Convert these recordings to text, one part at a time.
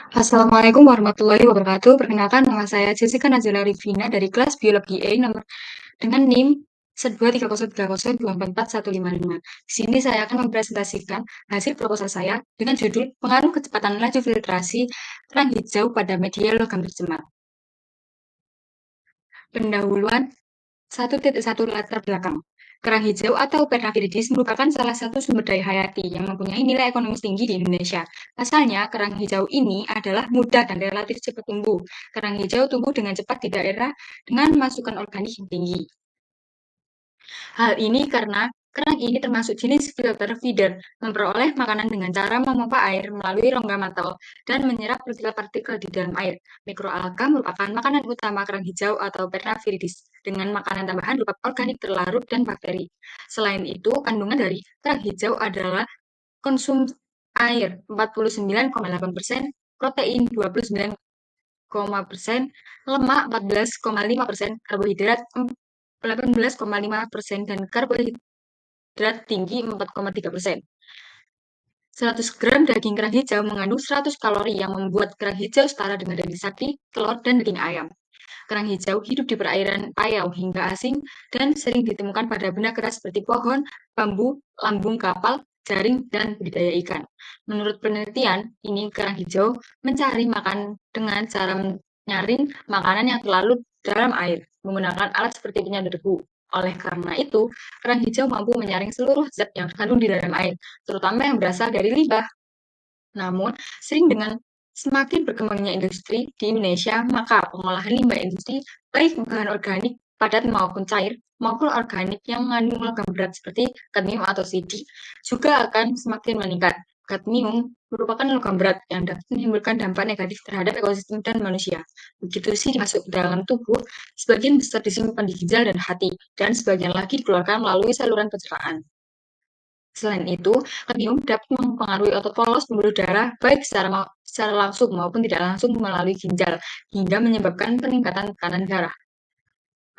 Assalamualaikum warahmatullahi wabarakatuh. Perkenalkan nama saya Jessica Nazila Rifina dari kelas Biologi E nomor dengan NIM 1230302445155. Di sini saya akan mempresentasikan hasil proposal saya dengan judul Pengaruh Kecepatan Laju Filtrasi Kerang Hijau pada Media Logam Tercemar. Pendahuluan 1.1 Latar belakang. Kerang hijau atau Perna viridis merupakan salah satu sumber daya hayati yang mempunyai nilai ekonomis tinggi di Indonesia. Pasalnya, kerang hijau ini adalah mudah dan relatif cepat tumbuh. Kerang hijau tumbuh dengan cepat di daerah dengan masukan organik yang tinggi. Hal ini karena kerang ini termasuk jenis filter feeder, memperoleh makanan dengan cara memompa air melalui rongga mantel dan menyerap partikel-partikel di dalam air. Mikroalga merupakan makanan utama kerang hijau atau Perna viridis, dengan makanan tambahan berupa organik terlarut dan bakteri. Selain itu, kandungan dari kerang hijau adalah konsum air 49,8%, protein 29,% lemak 14,5%, karbohidrat 18,5%, dan karbohidrat tinggi 4,3%. 100 gram daging kerang hijau mengandung 100 kalori yang membuat kerang hijau setara dengan daging sapi, telur, dan daging ayam. Kerang hijau hidup di perairan payau hingga asing dan sering ditemukan pada benda keras seperti pohon, bambu, lambung kapal, jaring, dan budidaya ikan. Menurut penelitian, ini kerang hijau mencari makan dengan cara menyaring makanan yang terlarut dalam air menggunakan alat seperti penyedot debu. Oleh karena itu, kerang hijau mampu menyaring seluruh zat yang terkandung di dalam air, terutama yang berasal dari limbah. Namun, sering dengan semakin berkembangnya industri di Indonesia, maka pengolahan limbah industri, baik bahan organik padat maupun cair, maupun organik yang mengandung logam berat seperti kadmium atau CD, juga akan semakin meningkat. Kadmium merupakan logam berat yang dapat menimbulkan dampak negatif terhadap ekosistem dan manusia. Begitu sih masuk ke dalam tubuh, sebagian besar disimpan di ginjal dan hati, dan sebagian lagi dikeluarkan melalui saluran pencernaan. Selain itu, kadmium dapat mempengaruhi otot polos pembuluh darah baik secara langsung maupun tidak langsung melalui ginjal, hingga menyebabkan peningkatan tekanan darah.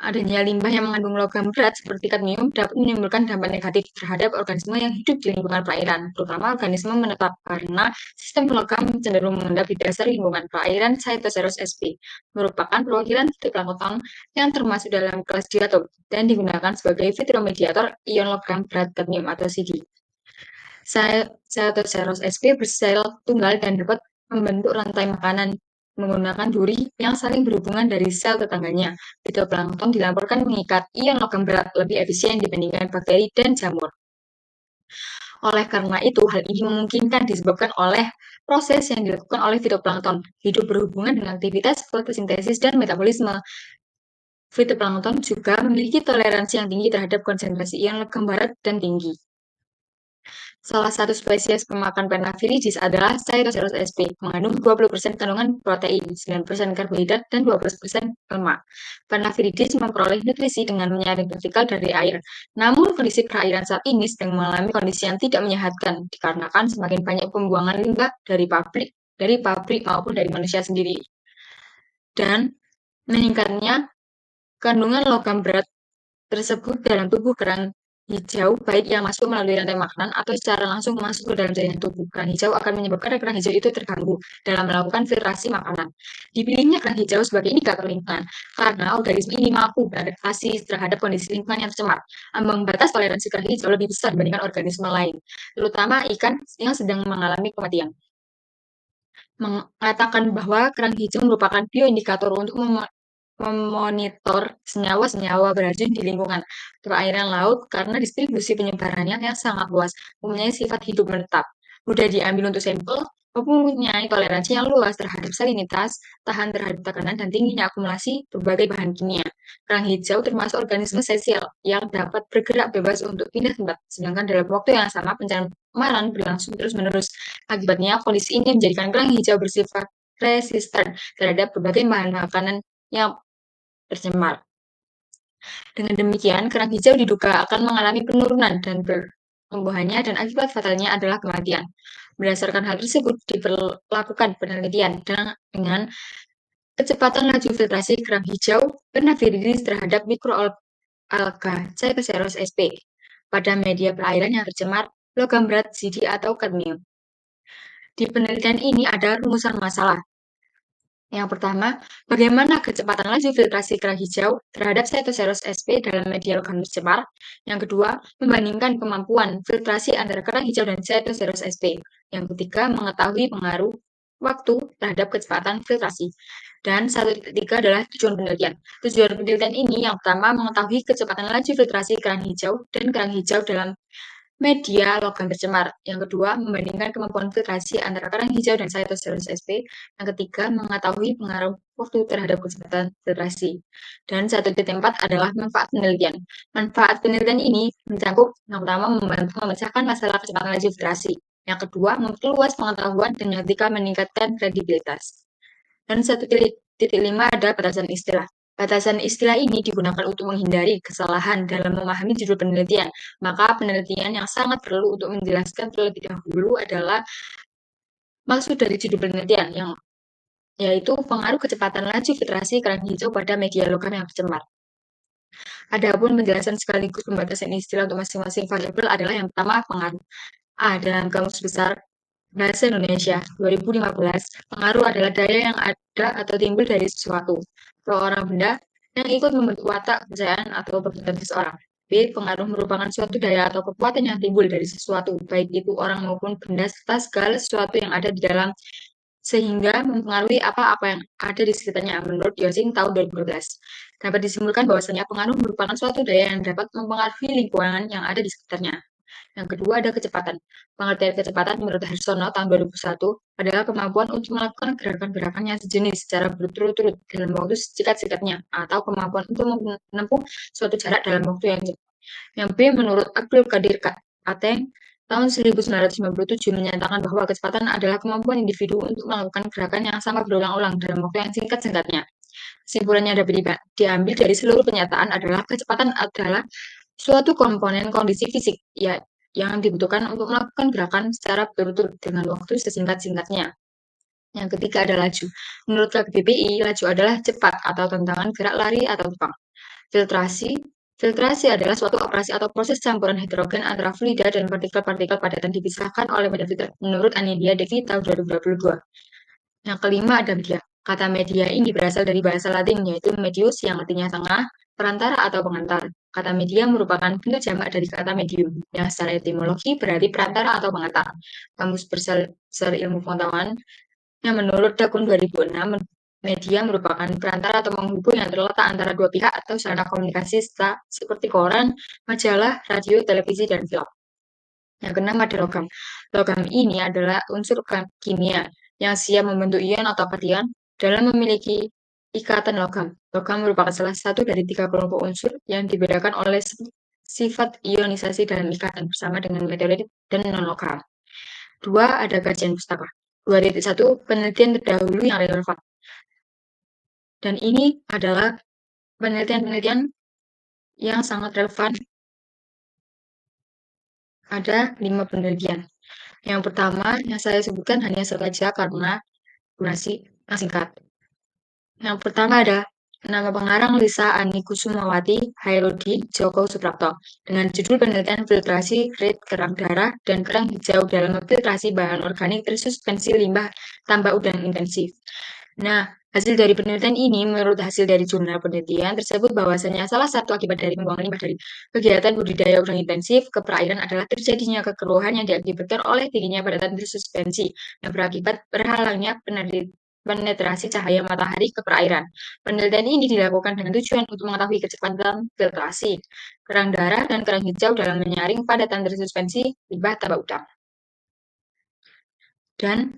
Adanya limbah yang mengandung logam berat seperti kadmium dapat menimbulkan dampak negatif terhadap organisme yang hidup di lingkungan perairan, terutama organisme menetap, karena sistem logam cenderung mengendap di dasar lingkungan perairan. Cytoceros sp. merupakan perwakilan fitoplankton yang termasuk dalam kelas diatom dan digunakan sebagai fitomediator ion logam berat kadmium atau CD. Cytoceros sp. bersel tunggal dan dapat membentuk rantai makanan menggunakan duri yang saling berhubungan dari sel tetangganya. Fitoplankton dilaporkan mengikat ion logam berat lebih efisien dibandingkan bakteri dan jamur. Oleh karena itu, hal ini memungkinkan disebabkan oleh proses yang dilakukan oleh fitoplankton, hidup berhubungan dengan aktivitas fotosintesis dan metabolisme. Fitoplankton juga memiliki toleransi yang tinggi terhadap konsentrasi ion logam berat dan tinggi. Salah satu spesies pemakan Perna viridis adalah Cytoceros sp. mengandung 20% kandungan protein, 9% karbohidrat, dan 12% lemak. Perna viridis memperoleh nutrisi dengan menyaring partikel dari air. Namun, kondisi perairan saat ini sedang mengalami kondisi yang tidak menyehatkan dikarenakan semakin banyak pembuangan limbah dari pabrik maupun dari manusia sendiri. Dan meningkatnya kandungan logam berat tersebut dalam tubuh kerang hijau, baik yang masuk melalui rantai makanan atau secara langsung masuk ke dalam jaringan tubuh. Kerang hijau akan menyebabkan kerang hijau itu terganggu dalam melakukan filtrasi makanan. Dipilihnya kerang hijau sebagai indikator lingkungan karena organisme ini mampu beradaptasi terhadap kondisi lingkungan yang tercemar. Ambang batas toleransi kerang hijau lebih besar dibandingkan organisme lain, terutama ikan yang sedang mengalami kematian. Mengatakan bahwa kerang hijau merupakan bioindikator untuk memonitor senyawa-senyawa beracun di lingkungan perairan laut karena distribusi penyebarannya yang sangat luas, mempunyai sifat hidup menetap, mudah diambil untuk sampel, mempunyai toleransi yang luas terhadap salinitas, tahan terhadap tekanan, dan tingginya akumulasi berbagai bahan kimia. Kerang hijau termasuk organisme sesial yang dapat bergerak bebas untuk pindah tempat, sedangkan dalam waktu yang sama pencemaran berlangsung terus-menerus. Akibatnya, kondisi ini menjadikan kerang hijau bersifat resisten terhadap berbagai bahan makanan yang tercemar. Dengan demikian, kerang hijau diduga akan mengalami penurunan dan pertumbuhannya dan akibat fatalnya adalah kematian. Berdasarkan hal tersebut, diperlakukan penelitian dengan kecepatan laju filtrasi kerang hijau Perna viridis terhadap mikroalga Cytoceros sp. pada media perairan yang tercemar logam berat CD atau kadmium. Di penelitian ini ada rumusan masalah. Yang pertama, bagaimana kecepatan laju filtrasi kerang hijau terhadap Cytoceros sp dalam media logam tercemar. Yang kedua, membandingkan kemampuan filtrasi antara kerang hijau dan Cytoceros sp. Yang ketiga, mengetahui pengaruh waktu terhadap kecepatan filtrasi. Dan 1.3 adalah tujuan penelitian. Tujuan penelitian ini yang pertama, mengetahui kecepatan laju filtrasi kerang hijau dan kerang hijau dalam media logam tercemar. Yang kedua, membandingkan kemampuan filtrasi antara kerang hijau dan Cytoceros sp. Yang ketiga, mengetahui pengaruh waktu terhadap kecepatan filtrasi. Dan 1.4 adalah manfaat penelitian. Manfaat penelitian ini mencakup yang pertama, membantu memecahkan masalah kecepatan laju filtrasi. Yang kedua, memperluas pengetahuan dan yang ketiga, meningkatkan kredibilitas. Dan 1.5 ada batasan istilah. Batasan istilah ini digunakan untuk menghindari kesalahan dalam memahami judul penelitian. Maka penelitian yang sangat perlu untuk menjelaskan terlebih dahulu adalah maksud dari judul penelitian, yaitu pengaruh kecepatan laju filtrasi kerang hijau pada media logam yang tercemar. Adapun penjelasan sekaligus pembatasan istilah untuk masing-masing variabel adalah yang pertama pengaruh. Dalam Kamus Besar Bahasa Indonesia 2015, pengaruh adalah daya yang ada atau timbul dari sesuatu, atau orang benda, yang ikut membentuk watak, kepercayaan, atau perbuatan seseorang. B. Pengaruh merupakan suatu daya atau kekuatan yang timbul dari sesuatu, baik itu orang maupun benda, serta segala sesuatu yang ada di dalam, sehingga mempengaruhi apa-apa yang ada di sekitarnya, menurut Yosin tahun 2012. Dapat disimpulkan bahwasanya pengaruh merupakan suatu daya yang dapat mempengaruhi lingkungan yang ada di sekitarnya. Yang kedua ada kecepatan. Pengertian kecepatan menurut Harsono tahun 2001 adalah kemampuan untuk melakukan gerakan-gerakan yang sejenis secara berturut-turut dalam waktu singkat-singkatnya atau kemampuan untuk menempuh suatu jarak dalam waktu yang cepat. Yang B menurut Abdul Qadir Ateng tahun 1997 menyatakan bahwa kecepatan adalah kemampuan individu untuk melakukan gerakan yang sama berulang-ulang dalam waktu yang singkat-singkatnya. Kesimpulannya dapat diambil dari seluruh pernyataan adalah kecepatan adalah suatu komponen kondisi fisik ya yang dibutuhkan untuk melakukan gerakan secara berturut dengan waktu sesingkat-singkatnya. Yang ketiga ada laju. Menurut KBBI, laju adalah cepat atau tentangan gerak lari atau terbang. Filtrasi. Filtrasi adalah suatu operasi atau proses campuran hidrogen antara fluida dan partikel-partikel padatan dipisahkan oleh media filter menurut Anidia Devi tahun 2022. Yang kelima ada media. Kata media ini berasal dari bahasa Latin yaitu medius yang artinya tengah, perantara atau pengantar. Kata media merupakan bentuk jamak dari kata medium yang secara etimologi berarti perantara atau pengantar. Kamus Besar Ilmu Pengetahuan yang menurut Dakun 2006 media merupakan perantara atau penghubung yang terletak antara dua pihak atau sarana komunikasi seperti koran, majalah, radio, televisi, dan film. Yang keenam ada logam. Logam ini adalah unsur kimia yang siap membentuk ion atau kation dalam memiliki ikatan logam. Logam merupakan salah satu dari 3 kelompok unsur yang dibedakan oleh sifat ionisasi dalam ikatan bersama dengan meteorit dan non-logam. 2 ada kajian pustaka. 2.1 penelitian terdahulu yang relevan. Dan ini adalah penelitian-penelitian yang sangat relevan. Ada 5 penelitian. Yang pertama yang saya sebutkan hanya saja karena durasi yang singkat. Yang pertama ada nama pengarang Lisa Ani Kusumawati Hairudin Joko Suprapto dengan judul penelitian filtrasi grade kerang darah dan kerang hijau dalam filtrasi bahan organik tersuspensi limbah tambah udang intensif. Nah, hasil dari penelitian ini menurut hasil dari jurnal penelitian tersebut bahwasanya salah satu akibat dari pembuangan limbah dari kegiatan budidaya udang intensif ke perairan adalah terjadinya kekeruhan yang diakibatkan oleh tingginya padatan tersuspensi yang berakibat berhalangnya penetrasi cahaya matahari ke perairan. Penelitian ini dilakukan dengan tujuan untuk mengetahui kecepatan filtrasi kerang darah dan kerang hijau dalam menyaring padatan tersuspensi limbah tambak udang. Dan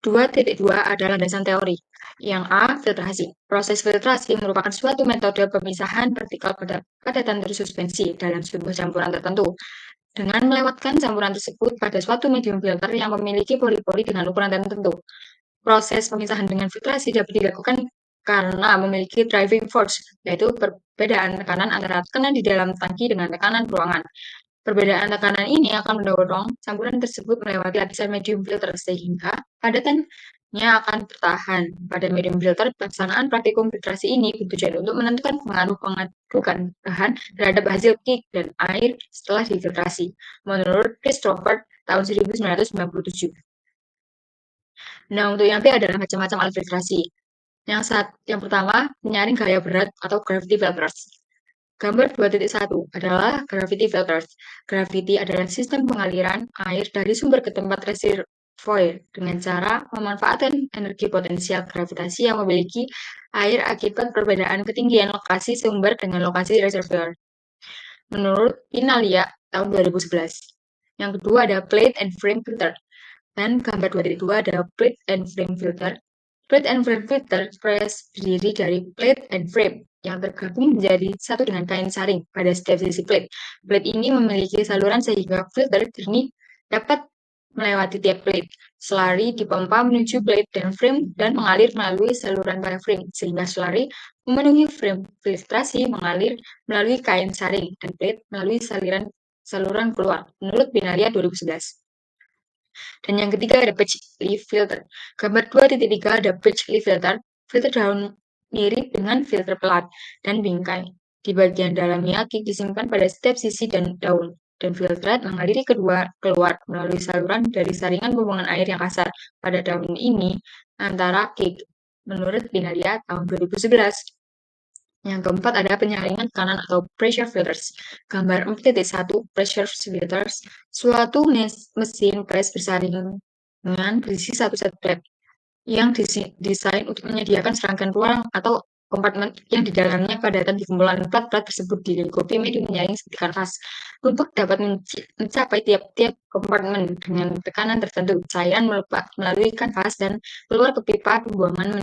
2.2 adalah landasan teori. Yang A, filtrasi. Proses filtrasi merupakan suatu metode pemisahan partikel padatan tersuspensi dalam sebuah campuran tertentu dengan melewatkan campuran tersebut pada suatu medium filter yang memiliki pori-pori dengan ukuran tertentu. Proses pemisahan dengan filtrasi dapat dilakukan karena memiliki driving force, yaitu perbedaan tekanan antara tekanan di dalam tangki dengan tekanan ruangan. Perbedaan tekanan ini akan mendorong campuran tersebut melewati lapisan medium filter sehingga padatannya akan tertahan. Pada medium filter, pelaksanaan praktikum filtrasi ini bertujuan untuk menentukan pengaruh pengadukan bahan terhadap hasil kick dan air setelah difiltrasi, menurut Christopher tahun 1997. Nah, untuk yang B adalah macam-macam alat filtrasi. Yang pertama, penyaring gaya berat atau gravity filters. Gambar 2.1 adalah gravity filters. Gravity adalah sistem pengaliran air dari sumber ke tempat reservoir dengan cara memanfaatkan energi potensial gravitasi yang memiliki air akibat perbedaan ketinggian lokasi sumber dengan lokasi reservoir. Menurut Pinalia tahun 2011. Yang kedua ada plate and frame filter. Dan gambar 2.2 ada plate and frame filter. Plate and frame filter terdiri dari plate and frame yang tergabung menjadi satu dengan kain saring pada setiap sisi plate. Plate ini memiliki saluran sehingga filter jernih dapat melewati tiap plate. Slurry dipompa menuju plate dan frame dan mengalir melalui saluran pada frame, sehingga slurry memenuhi frame. Filtrasi mengalir melalui kain saring dan plate melalui saluran keluar, menurut Binaria 2011. Dan yang ketiga ada patch leaf filter. Gambar 2.3 ada patch leaf filter. Filter daun mirip dengan filter pelat dan bingkai. Di bagian dalamnya, kick disimpan pada setiap sisi dan daun. Dan filtrat mengaliri keluar melalui saluran dari saringan buangan air yang kasar pada daun ini antara kick. Menurut Binaria tahun 2011. Yang keempat ada penyaringan tekanan atau pressure filters. Gambar 4.1 pressure filters, suatu mesin press bersaringan berisi satu set plate yang desain untuk menyediakan serangkaian ruang atau kompartemen yang di dalamnya padatan di kumpulan plat-plat tersebut dilengkapi media penyaring seperti kanvas. Untuk dapat mencapai tiap-tiap kompartemen dengan tekanan tertentu, cairan melalui kanvas dan keluar ke pipa pembuangan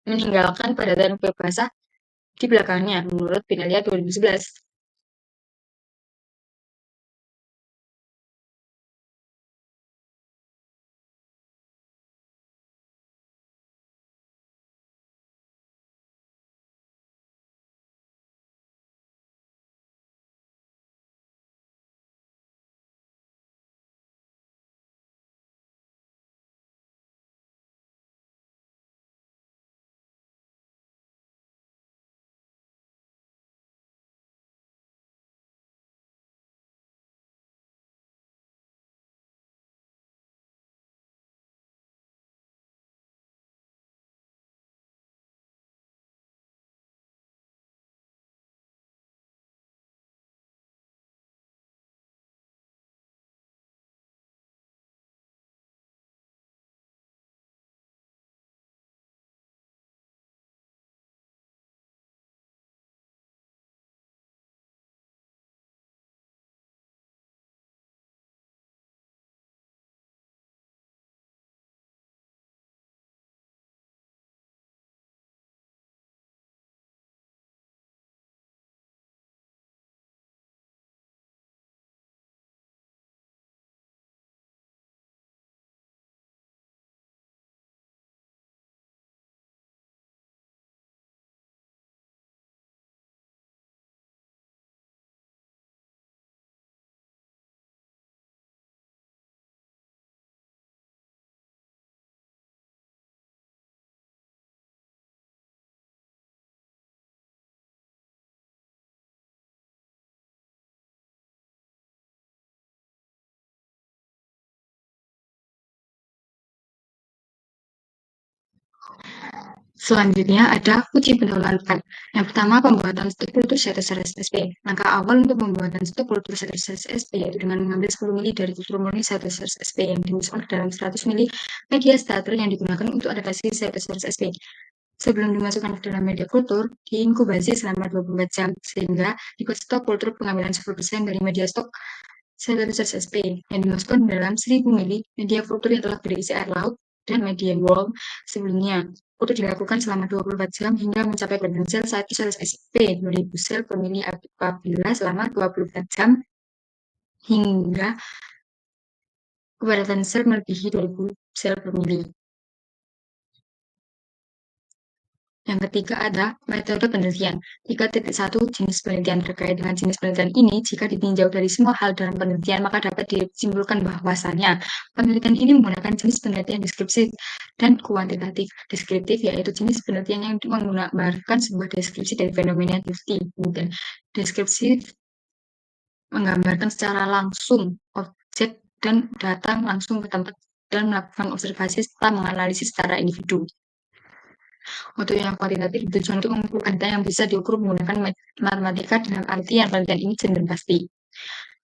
meninggalkan padatan kue basah di belakangnya, menurut Pinalia 2011. Selanjutnya ada uji penolakan. Yang pertama, pembuatan stuk kultur synthesis SP. Langkah awal untuk pembuatan stuk kultur synthesis SP yaitu dengan mengambil 10 mili dari kultur murni synthesis SP yang dimasukkan ke dalam 100 mili media starter yang digunakan untuk adaptasi synthesis SP. Sebelum dimasukkan ke dalam media kultur, diinkubasi selama 24 jam, sehingga dibuat stok kultur pengambilan 10% dari media stok synthesis SP yang dimasukkan ke dalam 1000 mili media kultur yang telah berisi air laut dan media warm sebelumnya. Kultur dilakukan selama 24 jam hingga mencapai keberadaan sel satu sel SP 2000 sel per mili apabila selama 24 jam hingga keberadaan sel melebihi 2000 sel per mili. Yang ketiga ada metode penelitian. 3.1 jenis penelitian. Terkait dengan jenis penelitian ini, jika ditinjau dari semua hal dalam penelitian, maka dapat disimpulkan bahwasannya penelitian ini menggunakan jenis penelitian deskripsi dan kuantitatif. Deskriptif yaitu jenis penelitian yang menggunakan sebuah deskripsi dari fenomena activity. Deskripsi menggambarkan secara langsung objek dan datang langsung ke tempat dan melakukan observasi serta menganalisis secara individu. Untuk yang kuantitatif ditujukan untuk mengumpulkan data yang bisa diukur menggunakan matematika dalam artian penelitian ini cenderung pasti.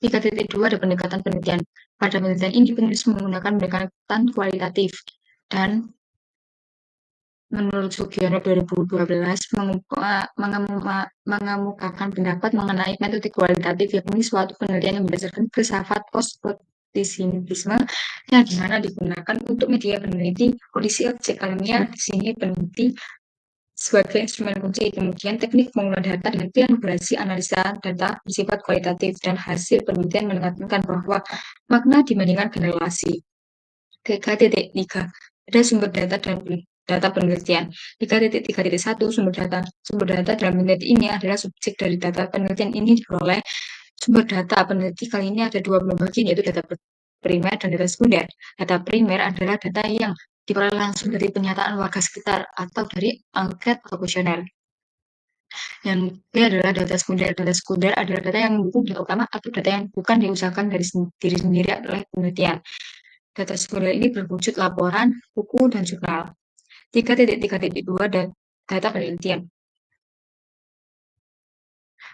3.2 ada pendekatan penelitian. Pada penelitian ini penulis menggunakan pendekatan kualitatif dan menurut Sugiono 2012 mengemukakan pendapat mengenai metode kualitatif, yakni suatu penelitian yang berdasarkan filsafat post-positivisme yang dimana digunakan untuk media peneliti kondisi objek ilmiah. Di sini peneliti sebagai instrumen kunci. Kemudian teknik pengumpulan data dengan triangulasi analisa data bersifat kualitatif dan hasil penelitian menekankan bahwa makna dibandingkan generalisasi. 3.3 ada sumber data dan data penelitian. 3.3.1 sumber data. Sumber data dalam penelitian ini adalah subjek dari data penelitian ini diperoleh. Sumber data peneliti kali ini ada dua bagian, yaitu data primer dan data sekunder. Data primer adalah data yang diperoleh langsung dari penyataan warga sekitar atau dari angket proporsional. Yang ketiga adalah data sekunder. Data sekunder adalah data yang mendukung data utama atau data yang bukan diusahakan dari diri sendiri oleh penelitian. Data sekunder ini berwujud laporan, buku, dan jurnal. 3.3.2 data penelitian.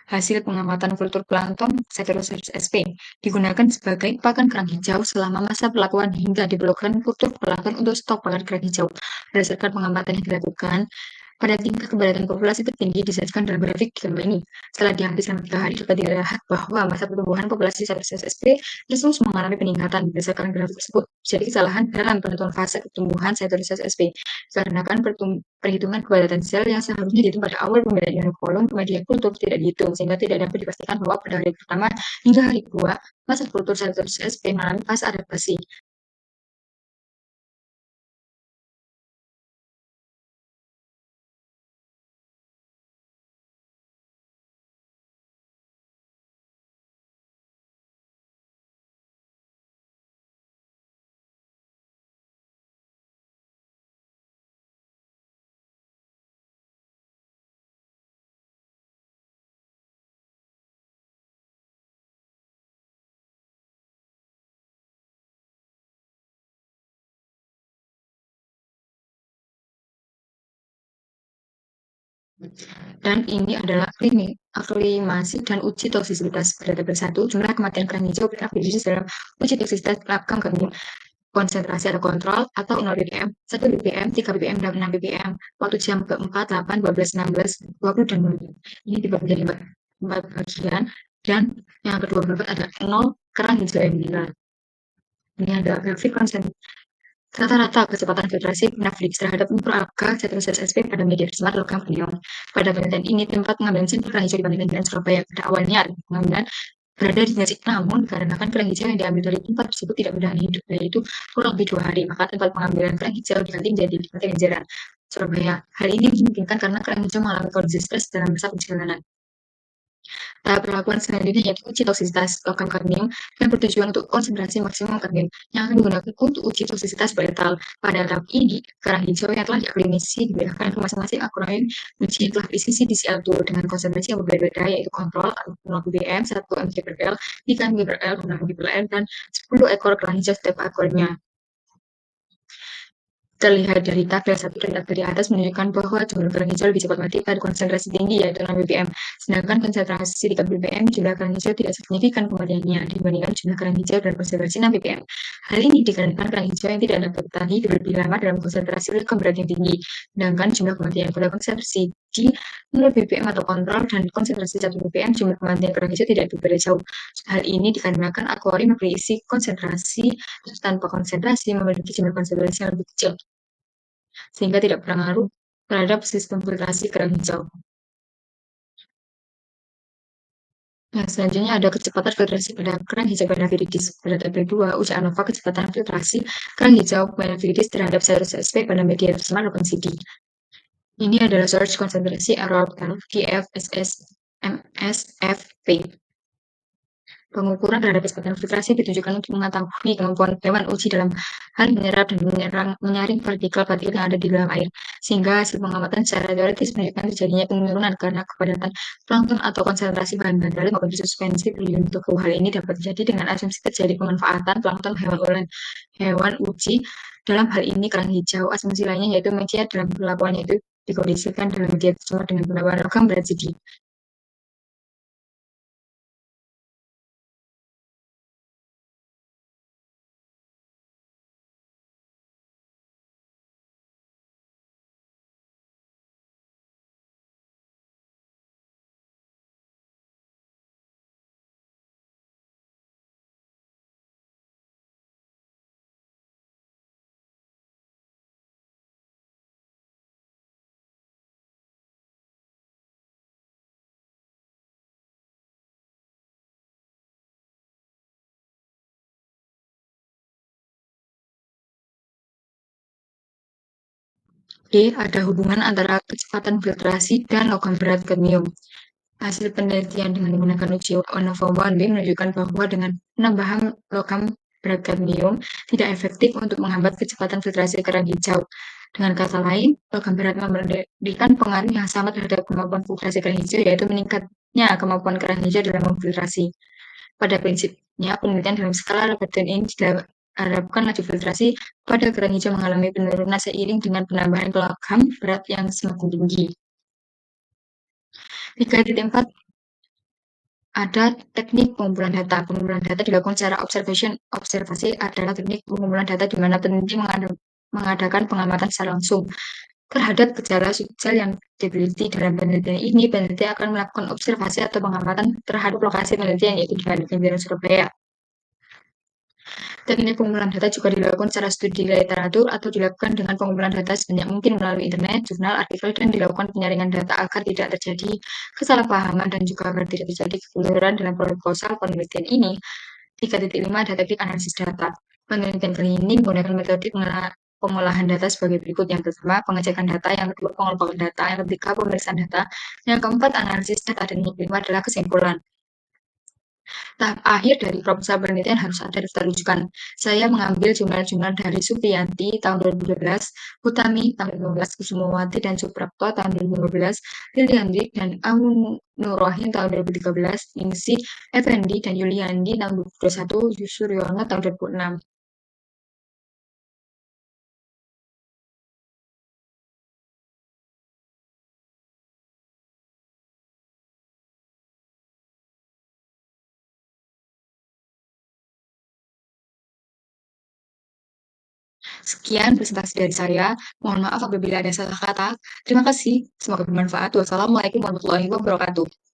Hasil pengamatan kultur plankton Ceterosaurus sp. digunakan sebagai pakan kerang hijau selama masa perlakuan hingga diperlukan kultur plankton untuk stok pakan kerang hijau. Berdasarkan pengamatan yang dilakukan, pada tingkat kepadatan populasi tertinggi disajikan dalam grafik di gambar ini. Setelah diambil selama 3 hari, dapat dilihat bahwa masa pertumbuhan populasi Ceterosaurus sp terus mengalami peningkatan. Berdasarkan grafik tersebut, jadi kesalahan dalam penentuan fase pertumbuhan Ceterosaurus sp. Dikarenakan perhitungan kepadatan sel yang seharusnya dihitung pada awal pemberian kolom ke media kultur tidak dihitung, sehingga tidak dapat dipastikan bahwa pada hari pertama hingga hari kedua, masa kultur Ceterosaurus sp mengalami fase adaptasi. Dan ini adalah aklimasi dan uji toksisitas. Pada tabel 1, jumlah kematian kerang hijau berafiliasi dalam uji toksisitas belakang gabungan konsentrasi atau kontrol atau 0 ppm, 1 ppm, 3 ppm, dan 6 ppm. Waktu jam ke-4, 8, 12, 16, 20, dan 0. Ini dibagi menjadi 4 bagian, dan yang ke-24 ada 0 kerang hijau yang meninggal. Ini ada grafik konsentrasi. Rata-rata kecepatan filtrasi Netflix terhadap mikroalga Ceterosaurus sp pada media tercemar logam freon. Pada penelitian ini, tempat pengambilan sampel kerang hijau dibandingkan dengan Surabaya. Pada awalnya, pengambilan berada di Gresik, namun dikarenakan kerang hijau yang diambil dari tempat tersebut tidak bertahan hidup, yaitu kurang lebih 2 hari, maka tempat pengambilan kerang hijau diganti menjadi tempat Kenjeran, Surabaya. Hal ini dimungkinkan karena kerang hijau mengalami kondisi stres dalam masa perjalanan. Tahap perlakuan selanjutnya yaitu uji toksisitas logam kadmium yang bertujuan untuk konsentrasi maksimum kadmium yang akan digunakan untuk uji toksisitas beretal. Pada tahap ini, kerang hijau yang telah diaklimasi diberikan ke masing-masing akronim uji yang telah diisi di CL2 dengan konsentrasi yang berbeda-beda, yaitu kontrol 0 ppm, 1 mg per L, 3 mg per L, 6 mg per L, dan 10 ekor kerang hijau setiap ekornya. Terlihat dari tabel 1 dan tabel di atas menunjukkan bahwa jumlah kerang hijau lebih cepat mati pada konsentrasi tinggi, yaitu 6 ppm. Sedangkan konsentrasi 3 ppm, jumlah kerang hijau tidak signifikan kematiannya dibandingkan jumlah kerang hijau dan konsentrasi 6 ppm. Hal ini dikarenakan kerang hijau yang tidak dapat bertahan hidup lebih lama dalam konsentrasi logam berat yang tinggi. Sedangkan jumlah kematian pada konsentrasi di 0 ppm atau kontrol dan konsentrasi 1 ppm, jumlah kematian kerang hijau tidak berbeda jauh. Hal ini dikarenakan akuarium berisi konsentrasi tanpa konsentrasi memiliki jumlah konsentrasi yang lebih kecil, sehingga tidak berpengaruh terhadap sistem filtrasi kerang hijau. Nah, selanjutnya ada kecepatan filtrasi pada kerang hijau Panaviridis. Pada tabel 2, uji ANOVA kecepatan filtrasi kerang hijau Panaviridis terhadap Ceterosaurus sp pada media tercemar OpenCV. Ini adalah source konsentrasi error curve GFSS MSFP. Pengukuran terhadap kecepatan filtrasi ditujukan untuk mengetahui kemampuan hewan uji dalam hal menyerap dan menyaring partikel-partikel yang ada di dalam air. sehingga hasil pengamatan secara teoritis menunjukkan terjadinya penurunan karena kepadatan plankton atau konsentrasi bahan bandar maupun suspensi berlindung tubuh. Hal ini dapat terjadi dengan asumsi terjadi pemanfaatan plankton hewan uji, dalam hal ini kerang hijau. Asumsi lainnya yaitu media dalam perlakuannya itu dikondisikan dalam media tercemar dengan penambahan logam berat sedikit. D. Ada hubungan antara kecepatan filtrasi dan logam berat kadmium. Hasil penelitian dengan menggunakan uji Onova 1B menunjukkan bahwa dengan penambahan logam berat kadmium tidak efektif untuk menghambat kecepatan filtrasi kerang hijau. Dengan kata lain, logam berat memberikan pengaruh yang sama terhadap kemampuan filtrasi kerang hijau, yaitu meningkatnya kemampuan kerang hijau dalam memfiltrasi. Pada prinsipnya, penelitian dalam skala laboratorium ini diharapkan laju filtrasi pada kerang hijau mengalami penurunan seiring dengan penambahan logam berat yang semakin tinggi. 3.4 ada teknik pengumpulan data. Pengumpulan data dilakukan secara observasi adalah teknik pengumpulan data di mana peneliti mengadakan pengamatan secara langsung terhadap gejala subgel yang diteliti. Dalam penelitian ini, peneliti akan melakukan observasi atau pengamatan terhadap lokasi penelitian, yaitu di Banjarnegara, Surabaya. Teknik pengumpulan data juga dilakukan secara studi literatur atau dilakukan dengan pengumpulan data sebanyak mungkin melalui internet, jurnal, artikel, dan dilakukan penyaringan data agar tidak terjadi kesalahpahaman dan juga agar tidak terjadi kekeliruan dalam proposal penelitian ini. 3.5 ada teknik analisis data. Penelitian kali ini menggunakan metode pengolahan data sebagai berikut. Yang pertama, pengecekan data. Yang kedua, pengolahan data. Yang ketiga, pemeriksaan data. Yang keempat, analisis data. Dan yang kelima adalah kesimpulan. Tahap akhir dari proposal penelitian harus ada daftar rujukan. Saya mengambil jurnal-jurnal dari Supriyanti tahun 2012, Hutami tahun 2015, Kusumawati dan Suprapto tahun 2015, Liliandri dan Amun Nurrohin tahun 2013, Ningsih Effendi dan Yuliandi tahun 2021, Yusuryono tahun 2006. Sekian presentasi dari saya. Mohon maaf apabila ada salah kata. Terima kasih. Semoga bermanfaat. Wassalamualaikum warahmatullahi wabarakatuh.